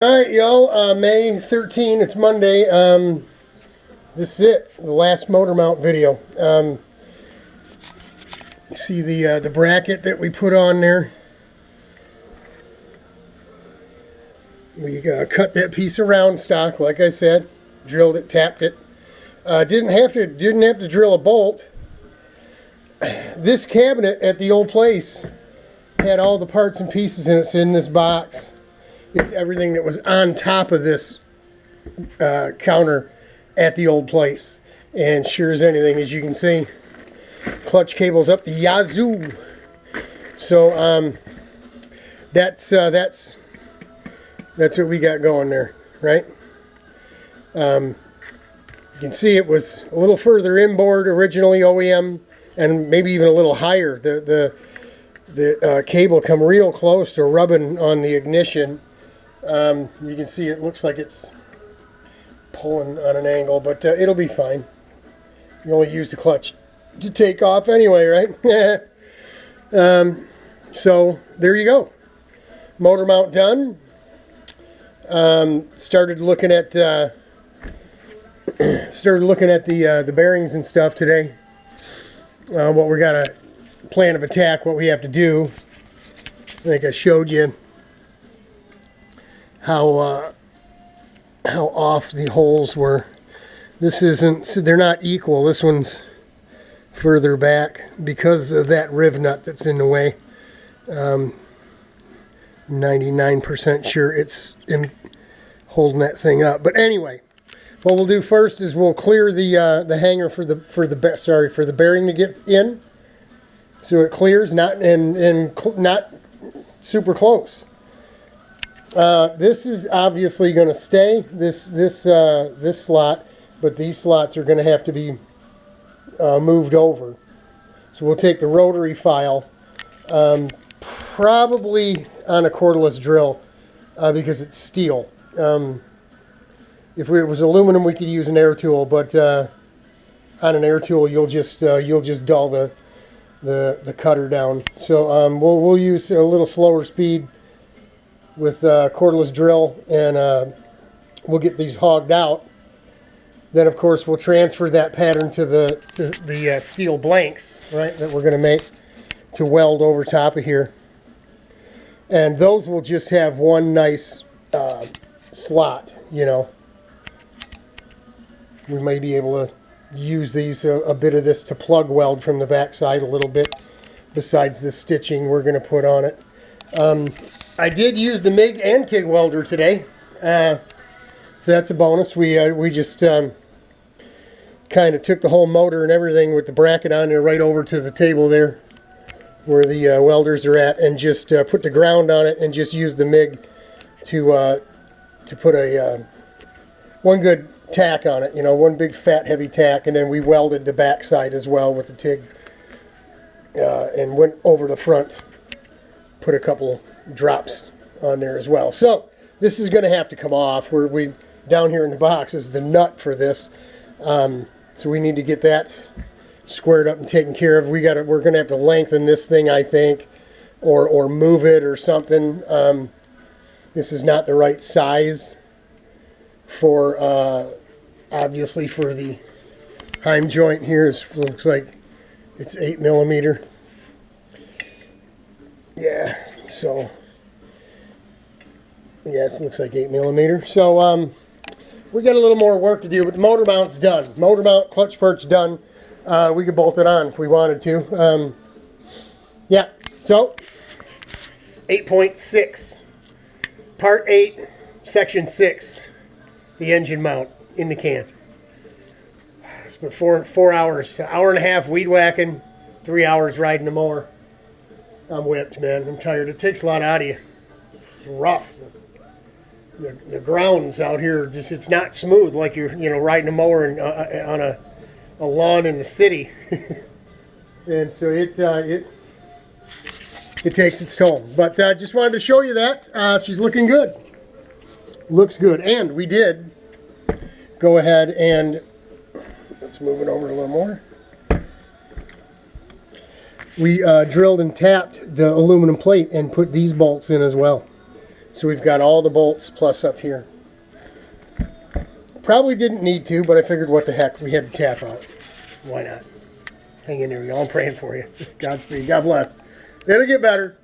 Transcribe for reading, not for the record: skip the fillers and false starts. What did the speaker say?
Alright, yo, May 13, it's Monday. This is it, the last motor mount video. You see the bracket that we put on there? We cut that piece of round stock, like I said, drilled it, tapped it. Didn't have to drill a bolt. This cabinet at the old place had all the parts and pieces in it, so in this box. It's everything that was on top of this counter at the old place. And sure as anything, as you can see, clutch cable's up the yazoo. So that's what we got going there, right? You can see it was a little further inboard originally, OEM, and maybe even a little higher. The cable come real close to rubbing on the ignition. You can see it looks like it's pulling on an angle, but it'll be fine. You only use the clutch to take off anyway, right? So there you go. Motor mount done. Started looking at the bearings and stuff today. What we got a plan of attack, what we have to do. I think I showed you how off the holes were. This isn't, so they're not equal. This one's further back because of that riv nut that's in the way. 99% sure it's holding that thing up. But anyway, what we'll do first is we'll clear the hanger for the bearing to get in, so it clears, not super close. This is obviously going to stay, this slot, but these slots are going to have to be moved over. So we'll take the rotary file, probably on a cordless drill, because it's steel. If it was aluminum, we could use an air tool, but on an air tool, you'll just dull the cutter down. So we'll use a little slower speed with cordless drill, and we'll get these hogged out. Then of course we'll transfer that pattern to the steel blanks, right, that we're going to make to weld over top of here. And those will just have one nice slot, you know. We may be able to use these, a bit of this to plug weld from the backside a little bit, besides the stitching we're going to put on it. I did use the MIG and TIG welder today, so that's a bonus. We just kind of took the whole motor and everything with the bracket on there right over to the table there where the welders are at, and just put the ground on it and just used the MIG to put one good tack on it, you know, one big fat heavy tack, and then we welded the backside as well with the TIG, and went over the front, put a couple drops on there as well. So this is going to have to come off. We down here in the box is the nut for this, so we need to get that squared up and taken care of. We're going to have to lengthen this thing, I think, or move it or something. This is not the right size for obviously for the heim joint here. It looks like it's 8mm. Yeah, so yeah, it looks like 8mm. So we got a little more work to do, but the motor mount's done. Motor mount, clutch perch done. We could bolt it on if we wanted to. Yeah, so 8.6, part 8, section 6, the engine mount in the can. It's been four hours, an hour and a half weed whacking, 3 hours riding the mower. I'm whipped, man. I'm tired. It takes a lot out of you. It's rough. The grounds out here, just, it's not smooth like you're riding a mower on a lawn in the city. And so it takes its toll. But just wanted to show you that. She's looking good. Looks good. And we did go ahead and, let's move it over a little more. We drilled and tapped the aluminum plate and put these bolts in as well. So we've got all the bolts plus up here. Probably didn't need to, but I figured what the heck, we had the tap out. Why not? Hang in there, y'all. I'm praying for you. Godspeed. God bless. It'll get better.